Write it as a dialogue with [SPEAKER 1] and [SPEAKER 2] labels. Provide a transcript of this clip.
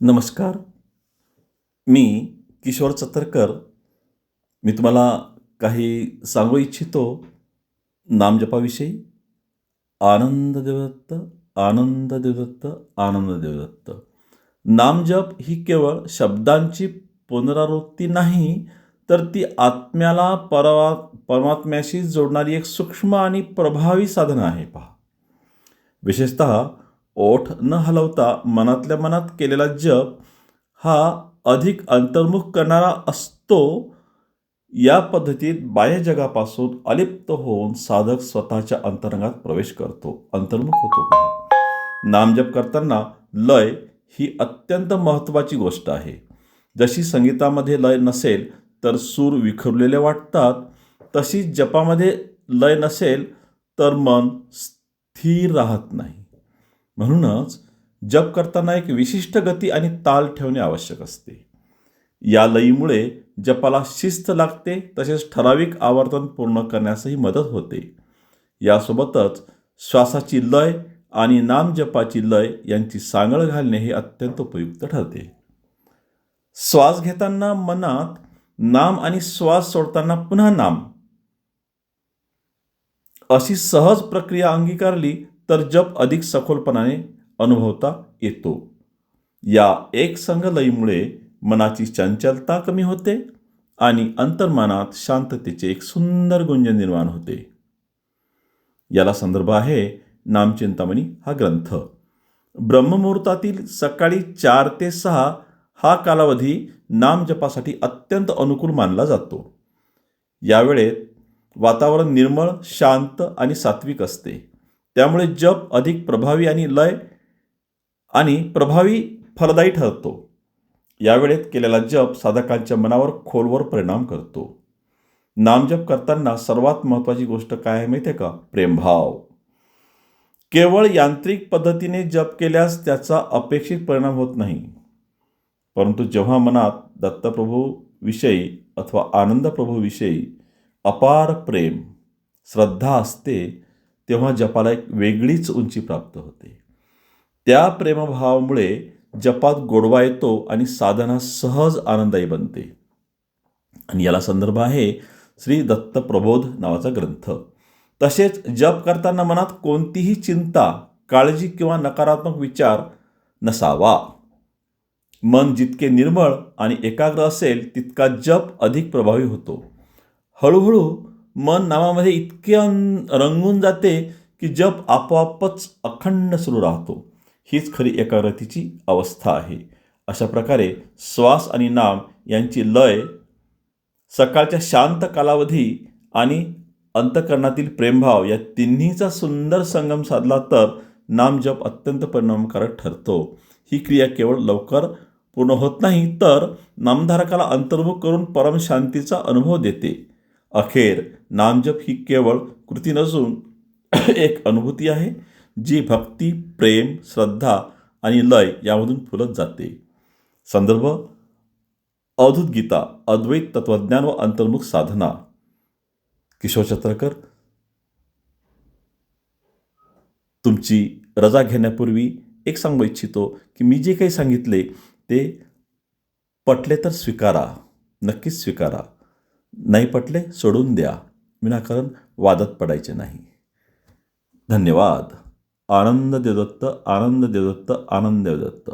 [SPEAKER 1] नमस्कार. मी किशोर चतरकर. मी तुम्हाला काही सांगू इच्छितो नामजपाविषयी. आनंद देवदत्त, आनंद देवदत्त, आनंद देवदत्त. नामजप ही केवळ शब्दांची पुनरावृत्ती नाही, तर ती आत्म्याला परमात्म्याशी जोडणारी एक सूक्ष्म आणि प्रभावी साधना आहे पहा. विशेषतः ओठ न हलवता मनातल्या मनात केलेला जप हा अधिक अंतर्मुख करणारा असतो. या पद्धतीत बाह्य जगापासून अलिप्त होऊन साधक स्वतःच्या अंतरंगात प्रवेश करतो, अंतर्मुख होतो. नामजप करताना लय ही अत्यंत महत्त्वाची गोष्ट आहे. जशी संगीतामध्ये लय नसेल तर सूर विखुरलेले वाटतात, तशी जपामध्ये लय नसेल तर मन स्थिर राहत नाही. म्हणूनच जप करताना एक विशिष्ट गती आणि ताल ठेवणे आवश्यक असते. या लयीमुळे जपाला शिस्त लागते, तसेच ठराविक आवर्तन पूर्ण करण्यासही मदत होते. यासोबतच श्वासाची लय आणि नामजपाची लय यांची सांगड घालणे हे अत्यंत उपयुक्त ठरते. श्वास घेताना मनात नाम आणि श्वास सोडताना पुन्हा नाम, अशी सहज प्रक्रिया अंगीकारली तर जप अधिक सखोलपणाने अनुभवता येतो. या एकसंग लयीमुळे मनाची चंचलता कमी होते आणि अंतर्मनात शांततेचे एक सुंदर गुंजन निर्माण होते. याला संदर्भ आहे नामचिंतामणी हा ग्रंथ. ब्रह्ममुहूर्तातील सकाळी 4 ते 6 हा कालावधी नामजपासाठी अत्यंत अनुकूल मानला जातो. यावेळेत वातावरण निर्मळ, शांत आणि सात्विक असते. त्यामुळे जप अधिक प्रभावी आणि फलदायी ठरतो. यावेळेत केलेला जप साधकांच्या मनावर खोलवर परिणाम करतो. नामजप करताना सर्वात महत्त्वाची गोष्ट काय आहे माहिती आहे का? प्रेमभाव. केवळ यांत्रिक पद्धतीने जप केल्यास त्याचा अपेक्षित परिणाम होत नाही. परंतु जेव्हा मनात दत्तप्रभूविषयी अथवा आनंदप्रभूविषयी अपार प्रेम, श्रद्धा असते, तेव्हा जपाला एक वेगळीच उंची प्राप्त होते. त्या प्रेमभावामुळे जपात गोडवा येतो आणि साधना सहज आनंददायी बनते. आणि याला संदर्भ आहे श्री दत्तप्रबोध नावाचा ग्रंथ. तसेच जप करताना मनात कोणतीही चिंता, काळजी किंवा नकारात्मक विचार नसावा. मन जितके निर्मळ आणि एकाग्र असेल तितका जप अधिक प्रभावी होतो. हळूहळू मन नामामध्ये इतके रंगून जाते की जप आपोआपच अखंड सुरू राहतो. हीच खरी एकाग्रतेची अवस्था आहे. अशा प्रकारे श्वास आणि नाम यांची लय, सकाळच्या शांत कालावधी आणि अंतःकरणातील प्रेमभाव या तिन्हीचा सुंदर संगम साधला तर नामजप अत्यंत परिणामकारक ठरतो. ही क्रिया केवळ लवकर पूर्ण होत नाही, तर नामधारकाला अंतर्मुख करून परमशांतीचा अनुभव देते. अखेर नामजप ही केवळ कृती नसून एक अनुभूती आहे, जी भक्ती, प्रेम, श्रद्धा आणि लय यामधून फुलत जाते. संदर्भ अवधूत गीता, अद्वैत तत्वज्ञान व अंतर्मुख साधना. किशोर चतरकर. तुमची रजा घेण्यापूर्वी एक सांगू इच्छितो की मी जे काही सांगितले ते पटले तर स्वीकारा, नक्कीच स्वीकारा. नाही पटले सोडून द्या. विनाकारण वादात पडायचे नाही. धन्यवाद. आनंद देवदत्त, आनंद देवदत्त, आनंद देवदत्त.